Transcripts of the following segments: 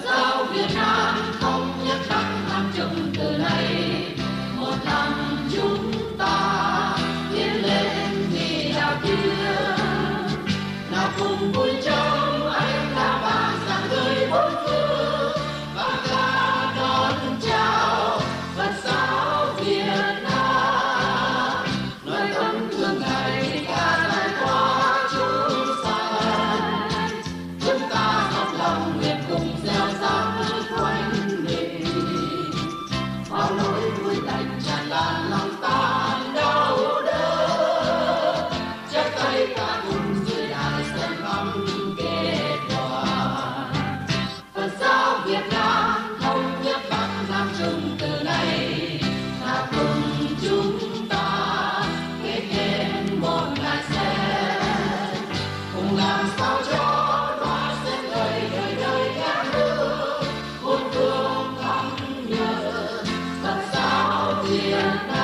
giáo Việt Nam thống nhất Bắc Nam Trung từ nay, một lòng chúng ta tiến lên vì đạo tiếng, nào cùng vui trong anh là ba sáng người bốn phương và ca đón chào Phật giáo Việt Nam, nói tấm gương ngày ca giải qua chúng sanh, chúng ta dốc lòng nguyện cùng gieo rắc quanh mình, bao nỗi vui lành tràn lan lòng tan đau đớn, chắp tay ca cùng dưới đài sân bóng kết đoàn. Phật giáo Việt Nam thống nhất Bắc Nam Trung từ nay, ta cùng chúng ta kết thêm một ngàn sen, cùng làm sao cho hoa sen đời đời đời gác hương, muôn phương thắm nhớ Phật giáo Việt Nam.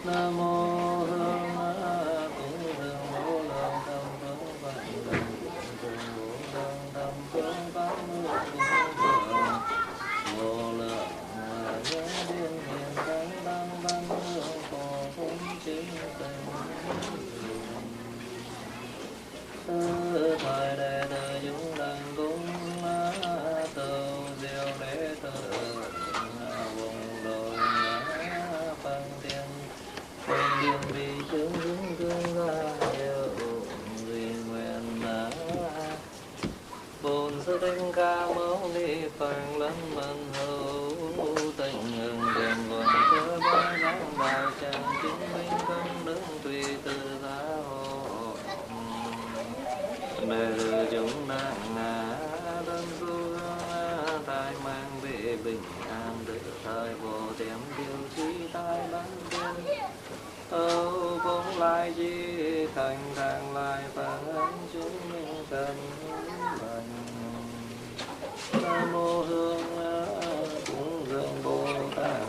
Nam mô Hương Cúng Dường Vô Lượng Tâm Phương Phật Đền Cúng Dường Vô Lượng Tâm Phương Pháp Mưu Cúng Dường Vô Lượng Nhân Duyên Hiền Thánh Tăng Văn Hương Phổ Phúng Chính Tình Từ thời đệ tử chúng đảnh cúng từ diệu đế tử vùng đồi phân tiên điền vì chứng cương ra hiệu duy nguyện bổn sư thích ca mâu ni phật lâm mân hữu tình hưng tiền nguồn cơ ba giáng đạo tràng chứng minh công đức tùy từ giáo hộ đệ tử chúng đang thân tu tai mang về bình an tự thời vô tiệm điều trí tai bán tiên âu cũng lại chi thành thang lại phản ánh chúng minh cần bằng. Nam mô Hương Cúng Dường Bồ Tát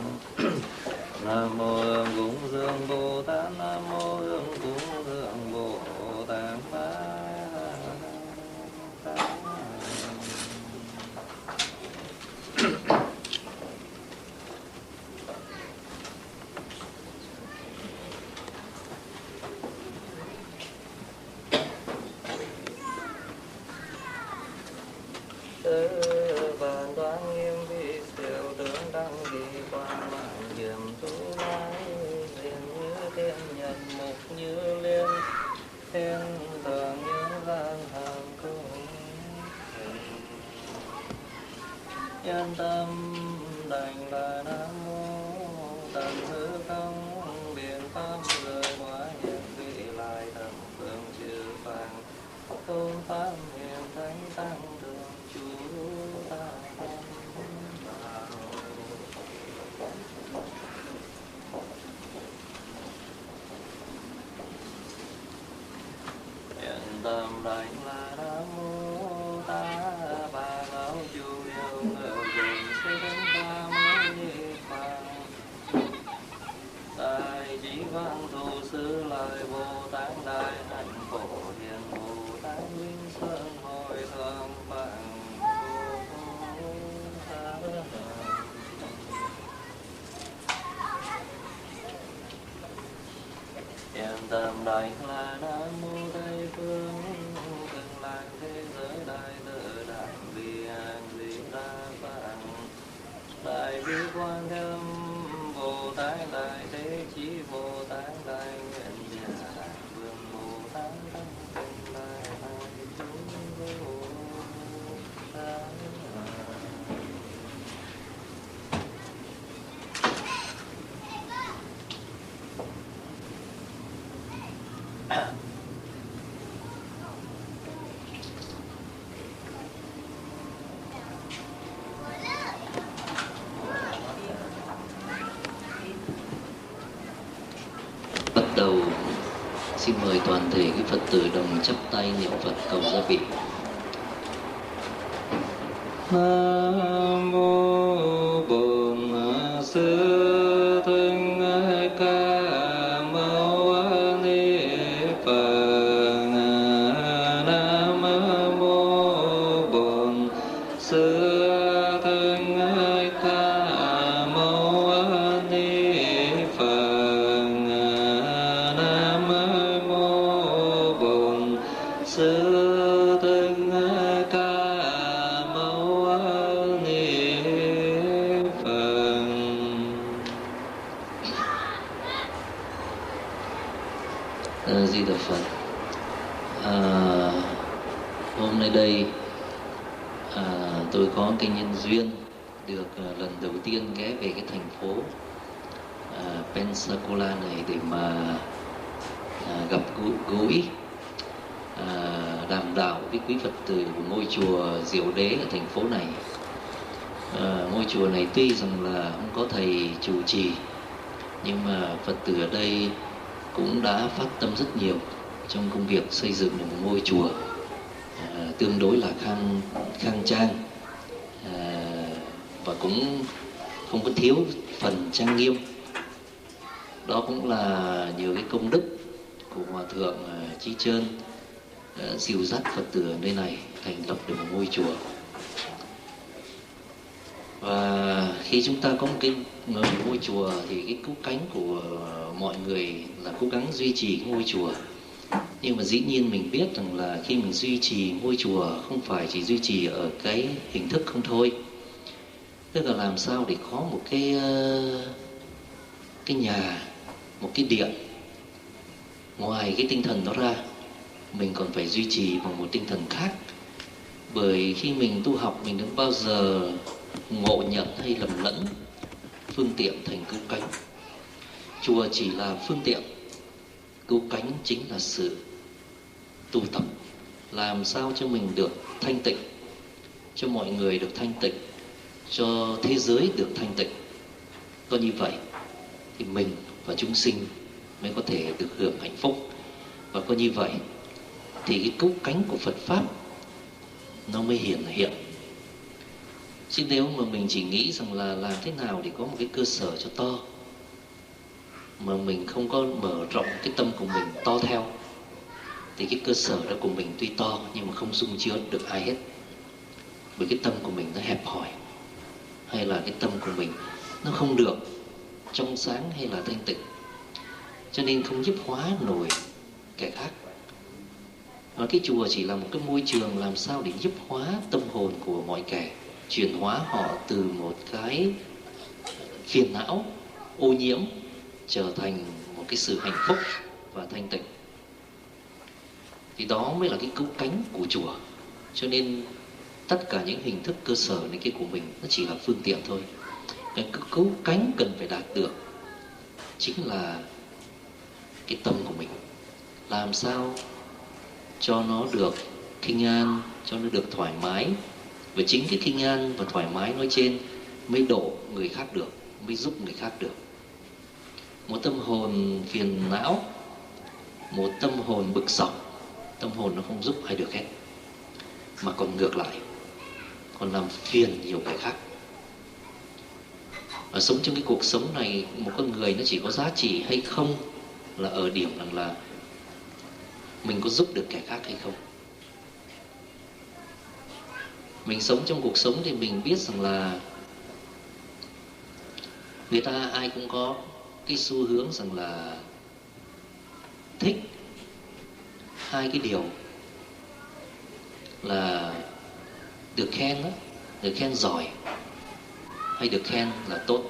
Nam mô Hương Cúng Dường Bồ Tát Nam mô Hương Cúng Dường Bồ Tát bàn toán nghiêm vi siêu tướng đăng kỳ quan mạng diệm tu lai yên tâm đành là nam mô tận hư không biện pháp rơi hóa hiện vị lại thập phương chư phật tôn pháp hiền thánh tăng đường chú ta vào. Yên tâm đảnh là nam mô ta bà lão chu yêu ngự dùng sư thánh ta mới ni phật đại trí văn thù sư lời Bồ Tát đại hạnh phổ hiền Bồ Tát vinh sơn hồi thượng bằng yên tâm đảnh là nam mô Tây phương cực lạc thế giới đại tự đại bi an di đà phật đại bi quan thế âm Bồ Tát đại thế chí Bồ Tát đại nguyện giả đại vương Bồ Tát tăng tinh đại hải chúng Bồ Tát. Bắt đầu xin mời toàn thể quý Phật tử đồng chắp tay niệm Phật cầu gia vị. Nam mô Bổn Sư Thích Ca Mâu Ni Phật. Nam mô Bổn Sư Thích Ca Mâu Ni Phật. Nam mô Bổn Sư Thích Ca Mâu Ni Phật. Di Đà Phật. Hôm nay đây tôi có cái nhân duyên được lần đầu tiên ghé về cái thành phố Pensacola này để mà gặp gũi đàm đạo với quý Phật tử của ngôi chùa Diệu Đế ở thành phố này. Ngôi chùa này tuy rằng là không có thầy chủ trì, nhưng mà Phật tử ở đây cũng đã phát tâm rất nhiều trong công việc xây dựng một ngôi chùa tương đối là khang trang, và cũng không có thiếu phần trang nghiêm. Đó cũng là nhờ cái công đức của Hòa Thượng Chí Trơn dìu dắt Phật tử ở nơi này thành lập được một ngôi chùa. Và khi chúng ta có một ngôi chùa thì cái cứu cánh của mọi người là cố gắng duy trì ngôi chùa. Nhưng mà dĩ nhiên mình biết rằng là khi mình duy trì ngôi chùa không phải chỉ duy trì ở cái hình thức không thôi. Tức là làm sao để có một cái nhà, một cái điện. Ngoài cái tinh thần đó ra, mình còn phải duy trì bằng một tinh thần khác. Bởi khi mình tu học, mình đừng bao giờ ngộ nhận hay lầm lẫn phương tiện thành cứu cánh. Chùa chỉ là phương tiện, cứu cánh chính là sự tu tập. Làm sao cho mình được thanh tịnh, cho mọi người được thanh tịnh, cho thế giới được thanh tịnh. Có như vậy thì mình và chúng sinh mới có thể được hưởng hạnh phúc. Và có như vậy thì cái cứu cánh của Phật Pháp nó mới hiện. Chứ nếu mà mình chỉ nghĩ rằng là làm thế nào để có một cái cơ sở cho to, mà mình không có mở rộng cái tâm của mình to theo, thì cái cơ sở đó của mình tuy to nhưng mà không dung chứa được ai hết. Bởi cái tâm của mình nó hẹp hòi, hay là cái tâm của mình nó không được trong sáng hay là thanh tịnh, cho nên không giúp hóa nổi kẻ khác. Và cái chùa chỉ là một cái môi trường làm sao để giúp hóa tâm hồn của mọi kẻ, chuyển hóa họ từ một cái phiền não, ô nhiễm trở thành một cái sự hạnh phúc và thanh tịnh. Thì đó mới là cái cứu cánh của chùa. Cho nên tất cả những hình thức cơ sở này kia của mình nó chỉ là phương tiện thôi. Cái cứu cánh cần phải đạt được chính là cái tâm của mình, làm sao cho nó được khinh an, cho nó được thoải mái. Và chính cái khinh an và thoải mái nói trên mới độ người khác được, mới giúp người khác được. Một tâm hồn phiền não, một tâm hồn bực dọc, tâm hồn nó không giúp ai được hết, mà còn ngược lại, còn làm phiền nhiều người khác. Và sống trong cái cuộc sống này, một con người nó chỉ có giá trị hay không là ở điểm rằng là mình có giúp được kẻ khác hay không. Mình sống trong cuộc sống thì mình biết rằng là người ta ai cũng có cái xu hướng rằng là thích hai cái điều là được khen đó, được khen giỏi hay được khen là tốt.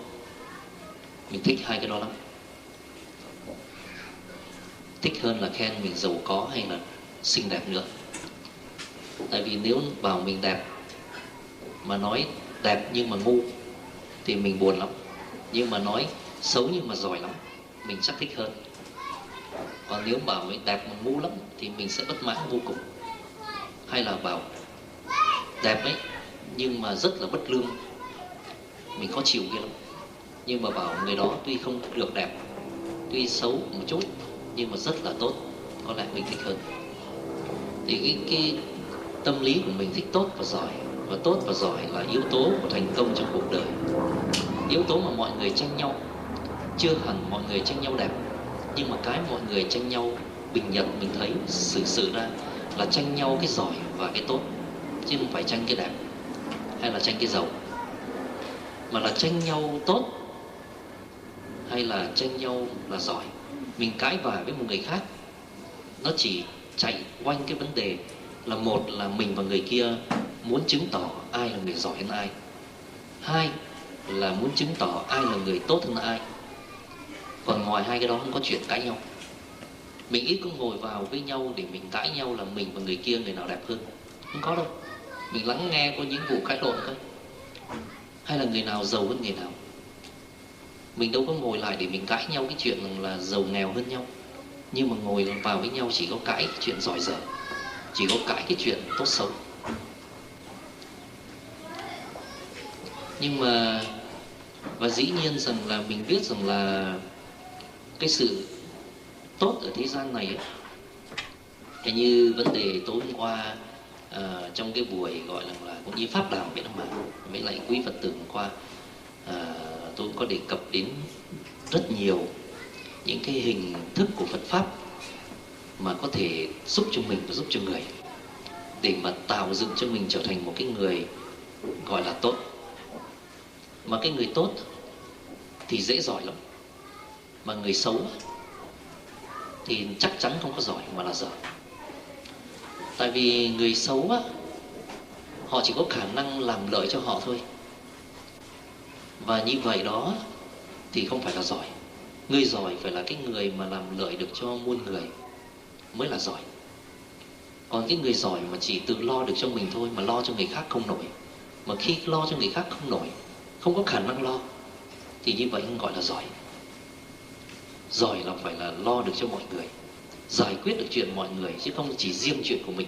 Mình thích hai cái đó lắm. Thích hơn là khen mình giàu có hay là xinh đẹp nữa. Tại vì nếu bảo mình đẹp mà nói đẹp nhưng mà ngu thì mình buồn lắm. Nhưng mà nói xấu nhưng mà giỏi lắm, mình chắc thích hơn. Còn nếu bảo mình đẹp mà ngu lắm thì mình sẽ bất mãn vô cùng. Hay là bảo đẹp ấy nhưng mà rất là bất lương, mình khó chịu ghê lắm. Nhưng mà bảo người đó tuy không được đẹp, tuy xấu một chút nhưng mà rất là tốt, có lẽ mình thích hơn. Thì cái tâm lý của mình thích tốt và giỏi. Và tốt và giỏi là yếu tố của thành công trong cuộc đời. Yếu tố mà mọi người tranh nhau. Chưa hẳn mọi người tranh nhau đẹp, nhưng mà cái mọi người tranh nhau bình nhận mình thấy sự ra là tranh nhau cái giỏi và cái tốt, chứ không phải tranh cái đẹp hay là tranh cái giàu, mà là tranh nhau tốt hay là tranh nhau là giỏi. Mình cãi vã với một người khác, nó chỉ chạy quanh cái vấn đề là một là mình và người kia muốn chứng tỏ ai là người giỏi hơn ai, hai là muốn chứng tỏ ai là người tốt hơn ai. Còn ngoài hai cái đó không có chuyện cãi nhau. Mình ít có ngồi vào với nhau để mình cãi nhau là mình và người kia người nào đẹp hơn, không có đâu. Mình lắng nghe có những vụ cãi lộn thôi, hay là người nào giàu hơn người nào. Mình đâu có ngồi lại để mình cãi nhau cái chuyện là giàu nghèo hơn nhau. Nhưng mà ngồi vào với nhau chỉ có cãi cái chuyện giỏi dở, chỉ có cãi cái chuyện tốt xấu. Nhưng mà và dĩ nhiên rằng là mình biết rằng là cái sự tốt ở thế gian này ấy, cái như vấn đề tối hôm qua trong cái buổi gọi là cũng như pháp đàm vậy đó mà, với lại quý Phật tử hôm qua tôi cũng có đề cập đến rất nhiều những cái hình thức của Phật Pháp mà có thể giúp cho mình và giúp cho người, để mà tạo dựng cho mình trở thành một cái người gọi là tốt. Mà cái người tốt thì dễ giỏi lắm, mà người xấu thì chắc chắn không có giỏi mà là dở. Tại vì người xấu á, họ chỉ có khả năng làm lợi cho họ thôi, và như vậy đó thì không phải là giỏi. Người giỏi phải là cái người mà làm lợi được cho muôn người mới là giỏi. Còn cái người giỏi mà chỉ tự lo được cho mình thôi, mà lo cho người khác không nổi, mà khi lo cho người khác không nổi, không có khả năng lo, thì như vậy không gọi là giỏi. Giỏi là phải là lo được cho mọi người, giải quyết được chuyện mọi người, chứ không chỉ riêng chuyện của mình.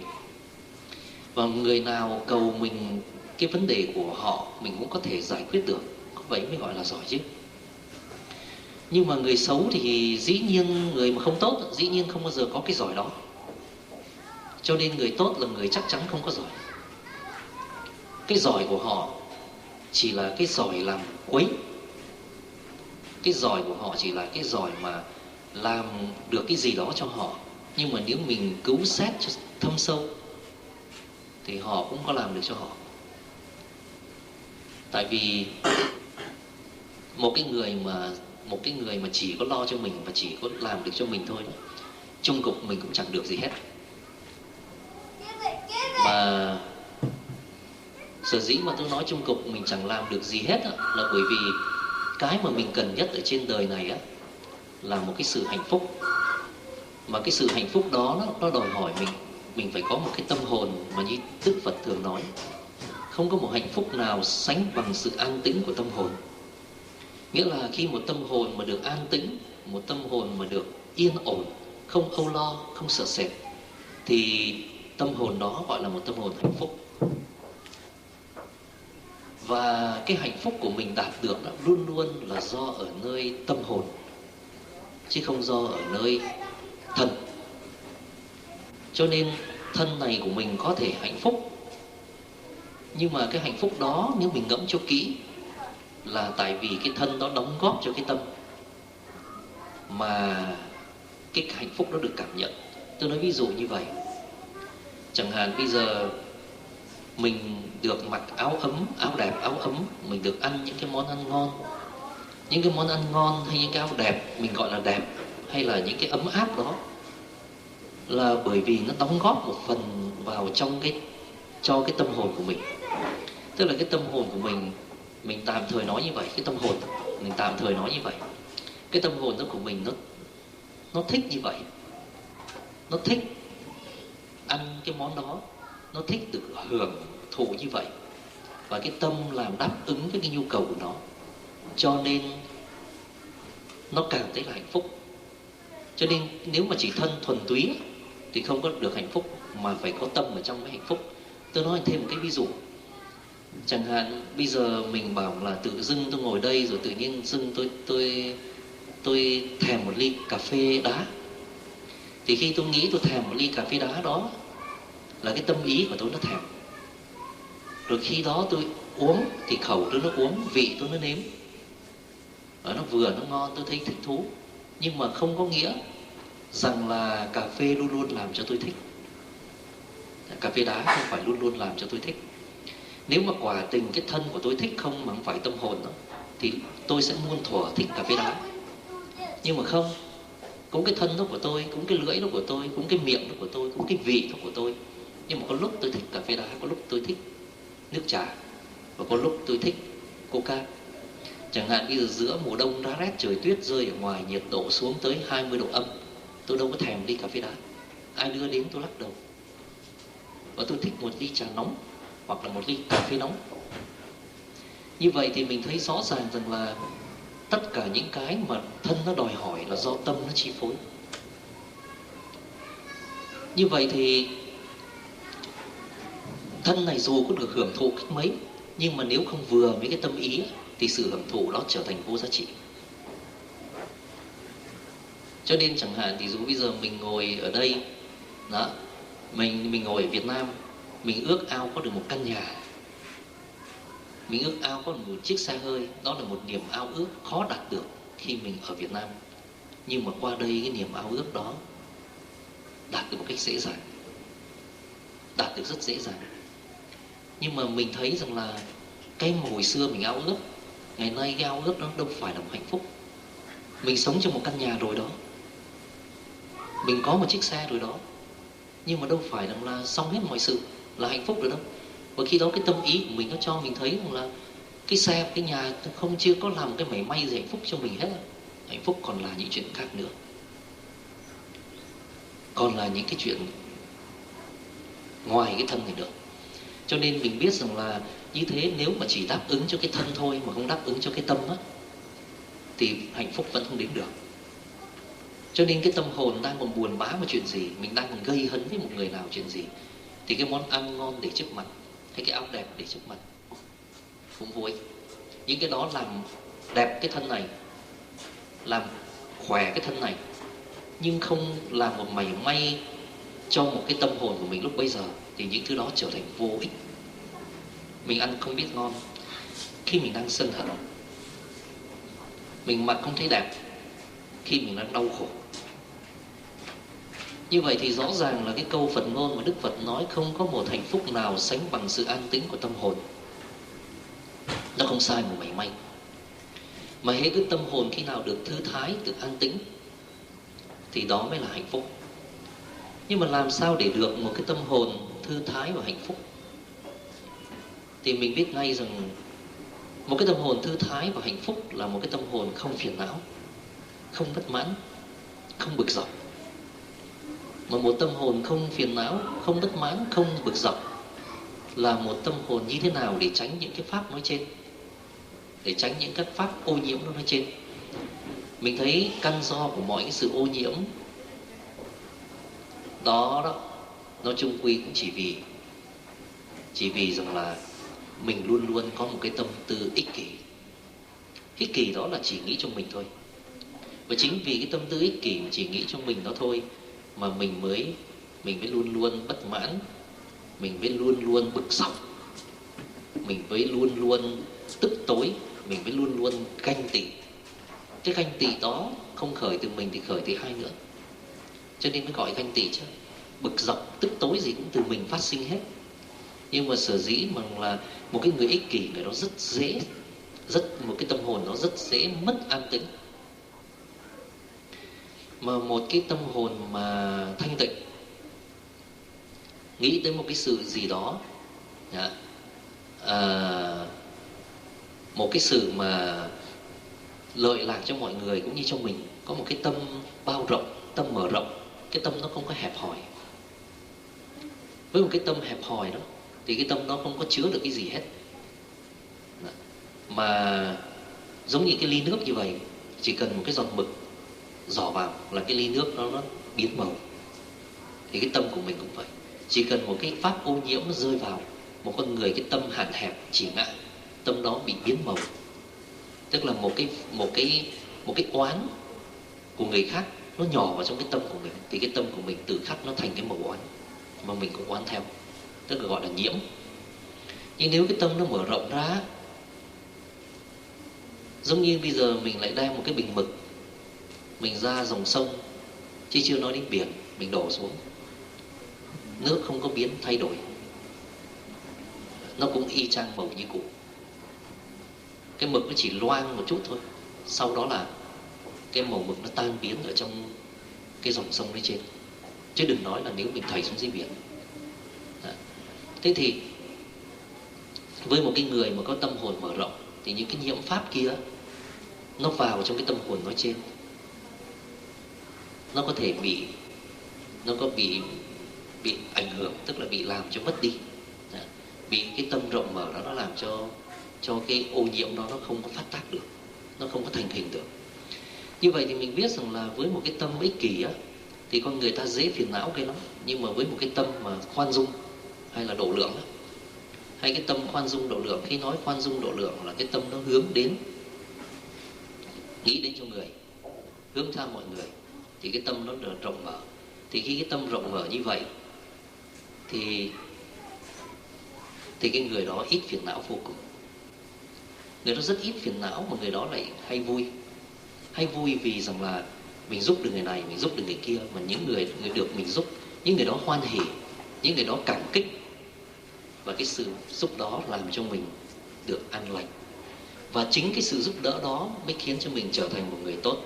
Và người nào cầu mình cái vấn đề của họ mình cũng có thể giải quyết được, có vậy mới gọi là giỏi chứ. Nhưng mà người xấu thì dĩ nhiên, người mà không tốt dĩ nhiên không bao giờ có cái giỏi đó. Cho nên người tốt là người chắc chắn không có giỏi. Cái giỏi của họ chỉ là cái giỏi làm quấy. Cái giỏi của họ chỉ là cái giỏi mà làm được cái gì đó cho họ. Nhưng mà nếu mình cứu xét cho thâm sâu thì họ cũng có làm được cho họ. Tại vì một cái người mà chỉ có lo cho mình và chỉ có làm được cho mình thôi đó, chung cục mình cũng chẳng được gì hết. Mà sở dĩ mà tôi nói chung cục mình chẳng làm được gì hết á, là bởi vì cái mà mình cần nhất ở trên đời này á, là một cái sự hạnh phúc. Mà cái sự hạnh phúc đó nó đòi hỏi mình phải có một cái tâm hồn mà như Đức Phật thường nói không có một hạnh phúc nào sánh bằng sự an tĩnh của tâm hồn. Nghĩa là khi một tâm hồn mà được an tĩnh, một tâm hồn mà được yên ổn, không âu lo, không sợ sệt, thì tâm hồn đó gọi là một tâm hồn hạnh phúc. Và cái hạnh phúc của mình đạt được đó, luôn luôn là do ở nơi tâm hồn, chứ không do ở nơi thân. Cho nên thân này của mình có thể hạnh phúc, nhưng mà cái hạnh phúc đó nếu mình ngẫm cho kỹ là tại vì cái thân đó đóng góp cho cái tâm mà cái hạnh phúc đó được cảm nhận. Tôi nói ví dụ như vậy. Chẳng hạn bây giờ mình được mặc áo ấm, áo đẹp, áo ấm, mình được ăn những cái món ăn ngon. Những cái món ăn ngon hay những cái áo đẹp mình gọi là đẹp, hay là những cái ấm áp đó, là bởi vì nó đóng góp một phần vào cho cái tâm hồn của mình. Tức là cái tâm hồn của mình tạm thời nói như vậy, cái tâm hồn mình tạm thời nói như vậy. Cái tâm hồn đó của mình nó thích như vậy. Nó thích ăn cái món đó, nó thích được hưởng thụ như vậy. Và cái tâm làm đáp ứng với cái nhu cầu của nó, cho nên nó càng thấy là hạnh phúc. Cho nên nếu mà chỉ thân thuần túy thì không có được hạnh phúc, mà phải có tâm ở trong cái hạnh phúc. Tôi nói thêm một cái ví dụ. Chẳng hạn bây giờ mình bảo là tự dưng tôi ngồi đây rồi tự nhiên dưng tôi thèm một ly cà phê đá. Thì khi tôi nghĩ tôi thèm một ly cà phê đá đó là cái tâm ý của tôi nó thèm. Rồi khi đó tôi uống thì khẩu tôi nó uống, vị tôi nó nếm, và nó vừa nó ngon, tôi thấy thích thú. Nhưng mà không có nghĩa rằng là cà phê luôn luôn làm cho tôi thích. Cà phê đá không phải luôn luôn làm cho tôi thích. Nếu mà quả tình cái thân của tôi thích không mà không phải tâm hồn đó, thì tôi sẽ muôn thuở thích cà phê đá. Nhưng mà không, cũng cái thân đó của tôi, cũng cái lưỡi đó của tôi, cũng cái miệng đó của tôi, cũng cái vị đó của tôi. Nhưng mà có lúc tôi thích cà phê đá, có lúc tôi thích nước trà, và có lúc tôi thích coca. Chẳng hạn bây giờ giữa mùa đông giá rét, trời tuyết rơi ở ngoài, nhiệt độ xuống tới 20 độ âm, tôi đâu có thèm ly cà phê đá. Ai đưa đến tôi lắc đầu. Và tôi thích một ly trà nóng, hoặc là một ly cà phê nóng. Như vậy thì mình thấy rõ ràng rằng là tất cả những cái mà thân nó đòi hỏi là do tâm nó chi phối. Như vậy thì thân này dù có được hưởng thụ cách mấy, nhưng mà nếu không vừa với cái tâm ý thì sự hưởng thụ đó trở thành vô giá trị. Cho nên chẳng hạn thì dù bây giờ mình ngồi ở đây đó, mình ngồi ở Việt Nam, mình ước ao có được một căn nhà, mình ước ao có một chiếc xe hơi. Đó là một niềm ao ước khó đạt được khi mình ở Việt Nam. Nhưng mà qua đây cái niềm ao ước đó đạt được một cách dễ dàng, đạt được rất dễ dàng. Nhưng mà mình thấy rằng là cái mà hồi xưa mình ao ước, ngày nay cái ao ước đó đâu phải là một hạnh phúc. Mình sống trong một căn nhà rồi đó, mình có một chiếc xe rồi đó, nhưng mà đâu phải là xong hết mọi sự, là hạnh phúc rồi đâu. Và khi đó cái tâm ý của mình nó cho mình thấy rằng là cái xe, cái nhà không chưa có làm cái mảy may gì hạnh phúc cho mình hết. Hạnh phúc còn là những chuyện khác nữa, còn là những cái chuyện ngoài cái thân này nữa. Cho nên mình biết rằng là như thế, nếu mà chỉ đáp ứng cho cái thân thôi mà không đáp ứng cho cái tâm á, thì hạnh phúc vẫn không đến được. Cho nên cái tâm hồn đang còn buồn bã một chuyện gì, mình đang còn gây hấn với một người nào chuyện gì, thì cái món ăn ngon để trước mặt hay cái áo đẹp để trước mặt cũng vô ích. Những cái đó làm đẹp cái thân này, làm khỏe cái thân này, nhưng không làm một mảy may cho một cái tâm hồn của mình lúc bấy giờ, thì những thứ đó trở thành vô ích. Mình ăn không biết ngon khi mình đang sân hận, mình mặc không thấy đẹp khi mình đang đau khổ. Như vậy thì rõ ràng là cái câu Phật ngôn mà Đức Phật nói không có một hạnh phúc nào sánh bằng sự an tĩnh của tâm hồn, nó không sai một mảy may. Mà hễ cái tâm hồn khi nào được thư thái, được an tĩnh, thì đó mới là hạnh phúc. Nhưng mà làm sao để được một cái tâm hồn thư thái và hạnh phúc? Thì mình biết ngay rằng một cái tâm hồn thư thái và hạnh phúc là một cái tâm hồn không phiền não, không bất mãn, không bực dọc. Mà một tâm hồn không phiền não, không bất mãn, không bực dọc là một tâm hồn như thế nào để tránh những cái pháp nói trên, để tránh những các pháp ô nhiễm nó nói trên. Mình thấy căn do của mọi cái sự ô nhiễm đó nó chung quy cũng chỉ vì rằng là mình luôn luôn có một cái tâm tư ích kỷ. Ích kỷ đó là chỉ nghĩ cho mình thôi. Và chính vì cái tâm tư ích kỷ chỉ nghĩ cho mình đó thôi mà mình mới luôn luôn bất mãn, mình mới luôn luôn bực dọc, mình mới luôn luôn tức tối, mình mới luôn luôn ganh tị. Cái ganh tị đó không khởi từ mình thì khởi từ ai nữa, cho nên mới gọi ganh tị chứ. Bực dọc tức tối gì cũng từ mình phát sinh hết. Nhưng mà sở dĩ mà là một cái người ích kỷ, người đó một cái tâm hồn nó rất dễ mất an tĩnh. Mà một cái tâm hồn mà thanh tịnh, nghĩ tới một cái sự gì đó, một cái sự mà lợi lạc cho mọi người cũng như cho mình, có một cái tâm bao rộng, tâm mở rộng, cái tâm nó không có hẹp hòi. Với một cái tâm hẹp hòi đó thì cái tâm nó không có chứa được cái gì hết. Mà giống như cái ly nước như vậy, chỉ cần một cái giọt mực dò vào là cái ly nước nó biến màu. Thì cái tâm của mình cũng vậy, chỉ cần một cái pháp ô nhiễm nó rơi vào một con người, cái tâm hạn hẹp chỉ ngã, tâm đó bị biến màu. Tức là một cái oán của người khác nó nhỏ vào trong cái tâm của mình, thì cái tâm của mình tự khắc nó thành cái màu oán mà mình cũng oán theo, tức là gọi là nhiễm. Nhưng nếu cái tâm nó mở rộng ra, giống như bây giờ mình lại đem một cái bình mực, mình ra dòng sông, chứ chưa nói đến biển, mình đổ xuống, nước không có biến thay đổi, nó cũng y chang màu như cũ. Cái mực nó chỉ loang một chút thôi, sau đó là cái màu mực nó tan biến ở trong cái dòng sông đấy trên. Chứ đừng nói là nếu mình thảy xuống dưới biển. Thế thì với một cái người mà có tâm hồn mở rộng thì những cái nhiễm pháp kia nó vào trong cái tâm hồn nói trên, nó có thể bị ảnh hưởng, tức là bị làm cho mất đi. Bị cái tâm rộng mở đó nó làm cho cái ô nhiễm đó nó không có phát tác được, nó không có thành hình được. Như vậy thì mình biết rằng là với một cái tâm ích kỷ á, thì con người ta dễ phiền não cái lắm. Nhưng mà với một cái tâm mà khoan dung hay là độ lượng á, hay cái tâm khoan dung độ lượng, khi nói khoan dung độ lượng là cái tâm nó hướng đến, nghĩ đến cho người, hướng theo mọi người, thì cái tâm nó được rộng mở. Thì khi cái tâm rộng mở như vậy thì cái người đó ít phiền não vô cùng. Người đó rất ít phiền não, mà người đó lại hay vui vì rằng là mình giúp được người này, mình giúp được người kia, mà những người được mình giúp, những người đó hoan hỉ, những người đó cảm kích, và cái sự giúp đó làm cho mình được an lành. Và chính cái sự giúp đỡ đó mới khiến cho mình trở thành một người tốt.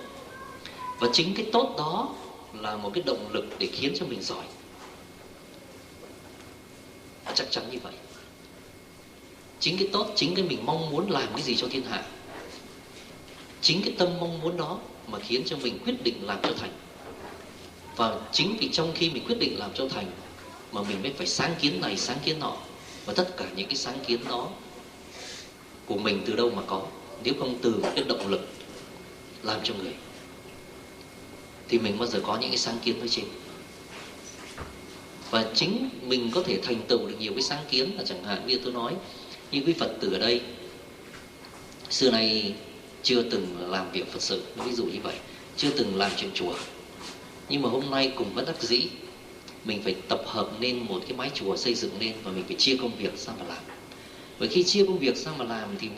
Và chính cái tốt đó là một cái động lực để khiến cho mình giỏi. Chắc chắn như vậy. Chính cái tốt, chính cái mình mong muốn làm cái gì cho thiên hạ, chính cái tâm mong muốn đó mà khiến cho mình quyết định làm cho thành. Và chính vì trong khi mình quyết định làm cho thành mà mình mới phải sáng kiến này, sáng kiến nọ. Và tất cả những cái sáng kiến đó của mình từ đâu mà có, nếu không từ một cái động lực làm cho người, thì mình bao giờ có những cái sáng kiến nói trên. Và chính mình có thể thành tựu được nhiều cái sáng kiến, là chẳng hạn như tôi nói, như quý Phật tử ở đây xưa nay chưa từng làm việc Phật sự, ví dụ như vậy, chưa từng làm chuyện chùa, nhưng mà hôm nay cùng bất đắc dĩ mình phải tập hợp nên một cái mái chùa xây dựng lên, và mình phải chia công việc ra mà làm. Và khi chia công việc ra mà làm thì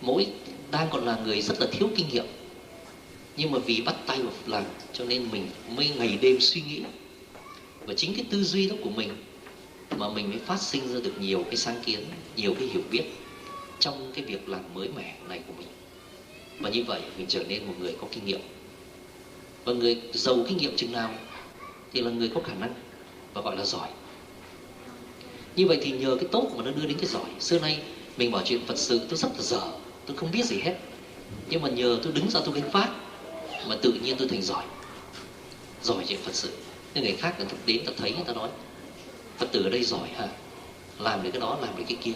mỗi đang còn là người rất là thiếu kinh nghiệm, nhưng mà vì bắt tay vào làm cho nên mình mới ngày đêm suy nghĩ. Và chính cái tư duy đó của mình mà mình mới phát sinh ra được nhiều cái sáng kiến, nhiều cái hiểu biết trong cái việc làm mới mẻ này của mình. Và như vậy mình trở nên một người có kinh nghiệm. Và người giàu kinh nghiệm chừng nào thì là người có khả năng, và gọi là giỏi. Như vậy thì nhờ cái tốt mà nó đưa đến cái giỏi. Xưa nay mình bảo chuyện Phật sự tôi rất là dở, tôi không biết gì hết, nhưng mà nhờ tôi đứng ra tôi gánh phát mà tự nhiên tôi thành giỏi chuyện Phật sự. Nên người khác người ta đến ta thấy, người ta nói Phật tử ở đây giỏi ha, làm được cái đó, làm được cái kia.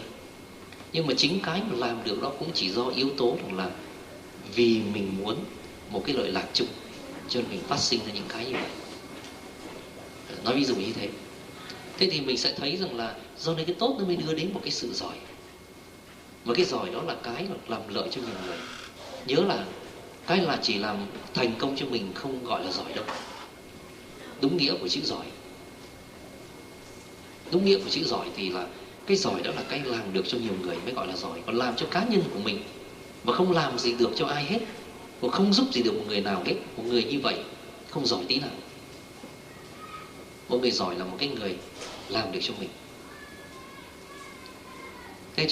Nhưng mà chính cái mà làm được đó cũng chỉ do yếu tố rằng là vì mình muốn một cái lợi lạc chung, cho nên mình phát sinh ra những cái như vậy. Nói ví dụ như thế. Thế thì mình sẽ thấy rằng là do nên cái tốt nó mới đưa đến một cái sự giỏi. Và cái giỏi đó là cái làm lợi cho nhiều người. Nhớ là cái là chỉ làm thành công cho mình không gọi là giỏi đâu. Đúng nghĩa của chữ giỏi. Đúng nghĩa của chữ giỏi thì là cái giỏi đó là cái làm được cho nhiều người mới gọi là giỏi. Còn làm cho cá nhân của mình mà không làm gì được cho ai hết, và không giúp gì được một người nào hết, một người như vậy không giỏi tí nào. Một người giỏi là một cái người làm được cho mình. Thế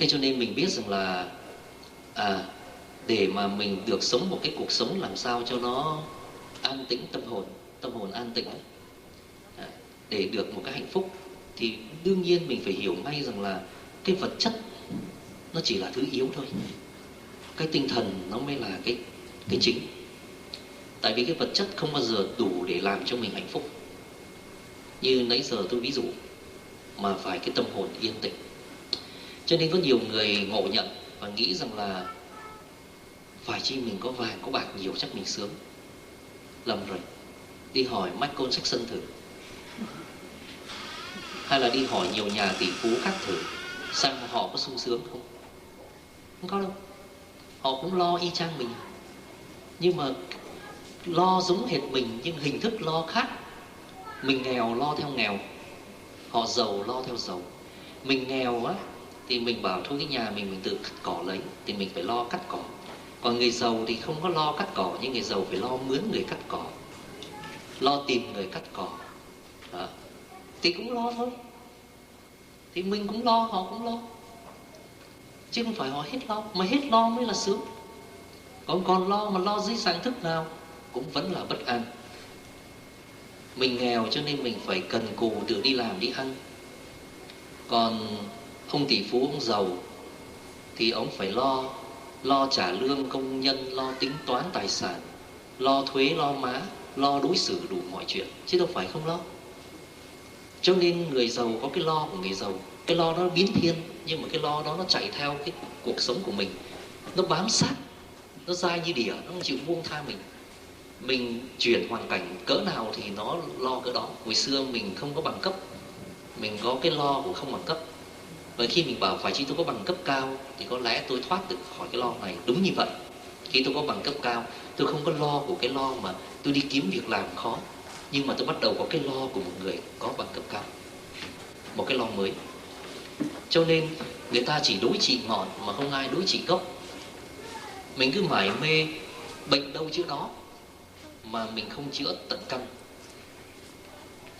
cho nên mình biết rằng là để mà mình được sống một cái cuộc sống làm sao cho nó an tĩnh tâm hồn an tĩnh, để được một cái hạnh phúc, thì đương nhiên mình phải hiểu ngay rằng là cái vật chất nó chỉ là thứ yếu thôi. Cái tinh thần nó mới là cái chính. Tại vì cái vật chất không bao giờ đủ để làm cho mình hạnh phúc. Như nãy giờ tôi ví dụ, mà phải cái tâm hồn yên tĩnh. Cho nên có nhiều người ngộ nhận và nghĩ rằng là phải chi mình có vàng có bạc nhiều chắc mình sướng. Lầm rồi. Đi hỏi Michael Jackson thử, hay là đi hỏi nhiều nhà tỷ phú khác thử, xem họ có sung sướng không. Không có đâu. Họ cũng lo y chang mình, nhưng mà lo giống hệt mình nhưng hình thức lo khác. Mình nghèo lo theo nghèo, họ giàu lo theo giàu. Mình nghèo á thì mình bảo thôi cái nhà mình tự cắt cỏ lấy, thì mình phải lo cắt cỏ. Còn người giàu thì không có lo cắt cỏ, nhưng người giàu phải lo mướn người cắt cỏ, lo tìm người cắt cỏ đó. Thì cũng lo thôi. Thì mình cũng lo, họ cũng lo, chứ không phải họ hết lo. Mà hết lo mới là sướng. Còn lo mà lo dưới dạng thức nào cũng vẫn là bất an. Mình nghèo cho nên mình phải cần cù tự đi làm đi ăn. Còn ông tỷ phú, ông giàu thì ông phải lo trả lương công nhân, lo tính toán tài sản, lo thuế, lo má, lo đối xử đủ mọi chuyện, chứ đâu phải không lo. Cho nên người giàu có cái lo của người giàu. Cái lo đó biến thiên, nhưng mà cái lo đó nó chạy theo cái cuộc sống của mình. Nó bám sát, nó dai như đỉa, nó không chịu buông tha mình. Mình chuyển hoàn cảnh cỡ nào thì nó lo cỡ đó. Hồi xưa mình không có bằng cấp, mình có cái lo của không bằng cấp. Và khi mình bảo phải chi tôi có bằng cấp cao thì có lẽ tôi thoát được khỏi cái lo này. Đúng như vậy. Khi tôi có bằng cấp cao, tôi không có lo của cái lo mà tôi đi kiếm việc làm khó, nhưng mà tôi bắt đầu có cái lo của một người có bằng cấp cao, một cái lo mới. Cho nên người ta chỉ đối trị ngọn mà không ai đối trị gốc. Mình cứ mải mê bệnh đâu chữa đó, mà mình không chữa tận căn.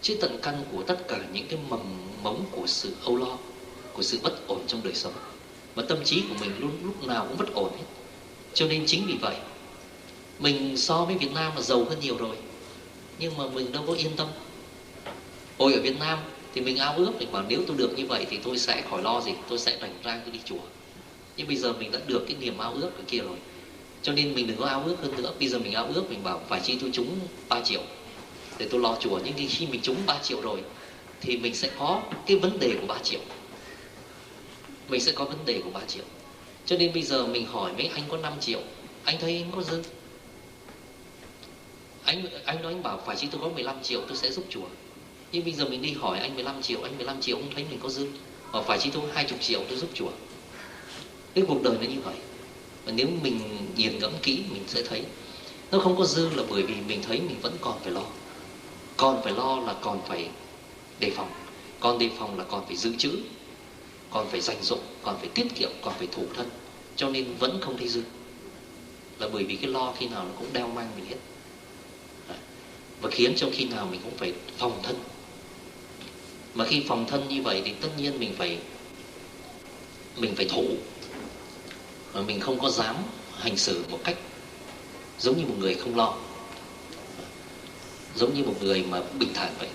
Chứ tận căn của tất cả những cái mầm mống của sự âu lo, của sự bất ổn trong đời sống. Và tâm trí của mình luôn lúc nào cũng bất ổn hết. Cho nên chính vì vậy mình so với Việt Nam là giàu hơn nhiều rồi, nhưng mà mình đâu có yên tâm. Hồi ở Việt Nam thì mình ao ước, mình bảo nếu tôi được như vậy thì tôi sẽ khỏi lo gì, tôi sẽ rảnh rang tôi đi chùa. Nhưng bây giờ mình đã được cái niềm ao ước ở kia rồi, cho nên mình đừng có ao ước hơn nữa. Bây giờ mình ao ước, mình bảo phải chi tôi trúng 3 triệu để tôi lo chùa. Nhưng khi mình trúng 3 triệu rồi thì mình sẽ có cái vấn đề của 3 triệu. Mình sẽ có vấn đề của 3 triệu. Cho nên bây giờ mình hỏi mấy anh có 5 triệu, anh thấy anh có dư. Anh nói anh bảo phải chi tôi có 15 triệu tôi sẽ giúp chùa. Nhưng bây giờ mình đi hỏi anh 15 triệu, anh 15 triệu không thấy mình có dư. Và phải chi tôi 20 triệu tôi giúp chùa. Cái cuộc đời nó như vậy. Và nếu mình nghiền ngẫm kỹ mình sẽ thấy nó không có dư là bởi vì mình thấy mình vẫn còn phải lo. Còn phải lo là còn phải đề phòng. Còn đề phòng là còn phải dự trữ, còn phải dành dụm, còn phải tiết kiệm, còn phải thủ thân. Cho nên vẫn không thấy dư. Là bởi vì cái lo khi nào nó cũng đeo mang mình hết. Và khiến cho khi nào mình cũng phải phòng thân. Mà khi phòng thân như vậy thì tất nhiên mình phải thủ. Mà mình không có dám hành xử một cách giống như một người không lo, giống như một người mà bình thản vậy.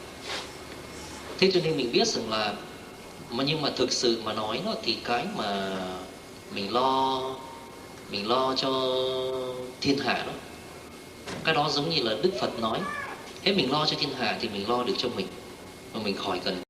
Thế cho nên mình biết rằng là nhưng mà thực sự mà nói nó thì cái mà mình lo cho thiên hạ đó, cái đó giống như là Đức Phật nói, thế mình lo cho thiên hạ thì mình lo được cho mình. mà mình khỏi cần